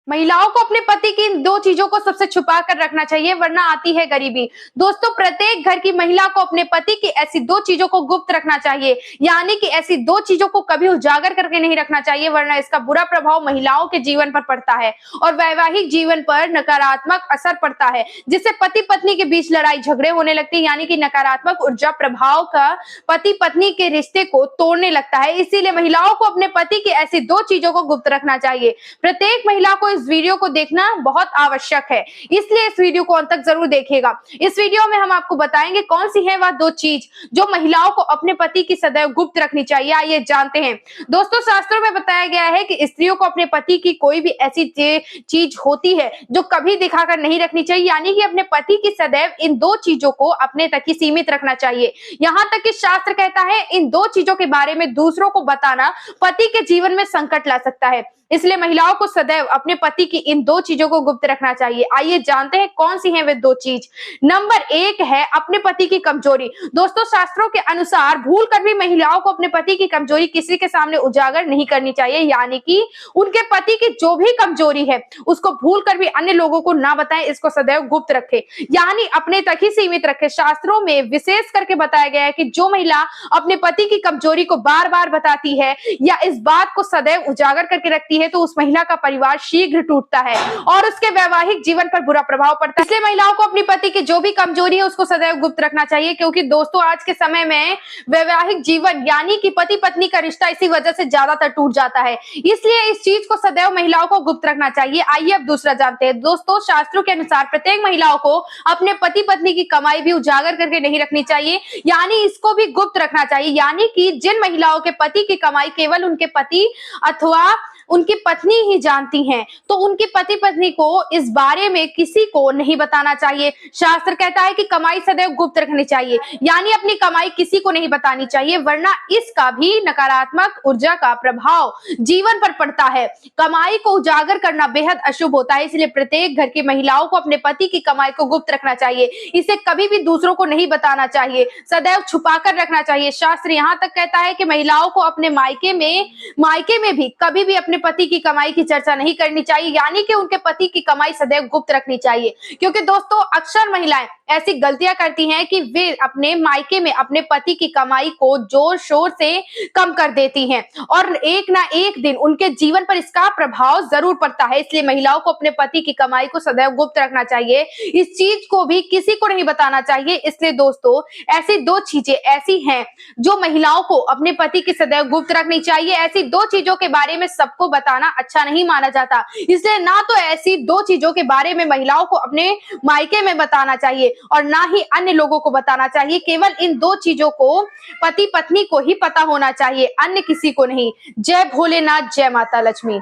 महिलाओं को अपने पति की इन दो चीजों को सबसे छुपा कर रखना चाहिए, वरना आती है गरीबी। दोस्तों, प्रत्येक घर की महिला को अपने पति की ऐसी दो चीजों को गुप्त रखना चाहिए, यानी कि ऐसी दो चीजों को कभी उजागर करके नहीं रखना चाहिए, वरना इसका बुरा प्रभाव महिलाओं के जीवन पर पड़ता है और वैवाहिक जीवन पर नकारात्मक असर पड़ता है, जिससे पति पत्नी के बीच लड़ाई झगड़े होने लगती है, यानी कि नकारात्मक ऊर्जा प्रभाव का पति पत्नी के रिश्ते को तोड़ने लगता है। इसीलिए महिलाओं को अपने पति की ऐसी दो चीजों को गुप्त रखना चाहिए। प्रत्येक महिला को इस वीडियो को देखना बहुत आवश्यक है, इसलिए इस वीडियो को अंत तक जरूर देखिएगा। इस वीडियो में हम आपको बताएंगे कौन सी है वह दो चीज जो महिलाओं को अपने पति की सदैव गुप्त रखनी चाहिए। आइए जानते हैं। दोस्तों, शास्त्रों में बताया गया है कि स्त्रियों को अपने पति की कोई भी ऐसी चीज होती है जो कभी दिखाकर नहीं रखनी चाहिए, यानी कि अपने पति की सदैव इन दो चीजों को अपने तक ही सीमित रखना चाहिए। यहाँ तक कि शास्त्र कहता है इन दो चीजों के बारे में दूसरों को बताना पति के जीवन में संकट ला सकता है, इसलिए महिलाओं को सदैव अपने पति की इन दो चीजों को गुप्त रखना चाहिए। आइए जानते हैं कौन सी हैं वे दो चीज। नंबर एक है अपने पति की कमजोरी। दोस्तों, शास्त्रों के अनुसार भूल कर भी महिलाओं को अपने पति की कमजोरी किसी के सामने उजागर नहीं करनी चाहिए, यानी कि उनके पति की जो भी कमजोरी है उसको भूल कर भी अन्य लोगों को ना बताएं, इसको सदैव गुप्त रखे, यानी अपने तक ही सीमित रखे। शास्त्रों में विशेष करके बताया गया है कि जो महिला अपने पति की कमजोरी को बार बार बताती है या इस बात को सदैव उजागर करके रखती है तो उस महिला का परिवार शीघ्र टूटता है और उसके वैवाहिक जीवन पर बुरा प्रभाव पड़ता है। इसलिए महिलाओं को अपनी पति की जो भी कमजोरी है उसको सदैव गुप्त रखना चाहिए, क्योंकि दोस्तों आज के समय में वैवाहिक जीवन यानी कि पति पत्नी का रिश्ता इसी वजह से ज्यादातर टूट जाता है, इसलिए इस चीज को सदैव महिलाओं को गुप्त रखना चाहिए। आइए अब दूसरा जानते हैं। दोस्तों, शास्त्रों के अनुसार प्रत्येक महिलाओं को अपने पति पत्नी की कमाई भी उजागर करके नहीं रखनी चाहिए, यानी इसको भी गुप्त रखना चाहिए, यानी कि जिन महिलाओं के पति की कमाई केवल उनके पति अथवा उनकी पत्नी ही जानती हैं, तो उनके पति पत्नी को इस बारे में किसी को नहीं बताना चाहिए। शास्त्र कहता है कि कमाई सदैव गुप्त रखनी चाहिए, यानी अपनी कमाई किसी को नहीं बतानी चाहिए, वरना इसका भी नकारात्मक ऊर्जा का प्रभाव जीवन पर पड़ता है। कमाई को उजागर करना बेहद अशुभ होता है, इसलिए प्रत्येक घर की महिलाओं को अपने पति की कमाई को गुप्त रखना चाहिए, इसे कभी भी दूसरों को नहीं बताना चाहिए, सदैव छुपाकर रखना चाहिए। शास्त्र यहाँ तक कहता है कि महिलाओं को अपने मायके में भी कभी भी अपने पति की कमाई की चर्चा नहीं करनी चाहिए, यानी कि उनके पति की कमाई सदैव गुप्त रखनी चाहिए, क्योंकि दोस्तों अक्सर महिलाएं ऐसी गलतियां करती हैं कि वे अपने मायके में अपने पति की कमाई को जोर शोर से कम कर देती हैं और एक ना एक दिन उनके जीवन पर इसका प्रभाव जरूर पड़ता है। इसलिए महिलाओं को अपने पति की कमाई को सदैव गुप्त रखना चाहिए, इस चीज को भी किसी को नहीं बताना चाहिए। इसलिए दोस्तों ऐसी दो चीजें ऐसी हैं जो महिलाओं को अपने पति की सदैव गुप्त रखनी चाहिए। ऐसी दो चीजों के बारे में सबको बताना अच्छा नहीं माना जाता, इसलिए ना तो ऐसी दो चीजों के बारे में महिलाओं को अपने मायके में बताना चाहिए और ना ही अन्य लोगों को बताना चाहिए। केवल इन दो चीजों को पति पत्नी को ही पता होना चाहिए, अन्य किसी को नहीं। जय भोलेनाथ, जय माता लक्ष्मी।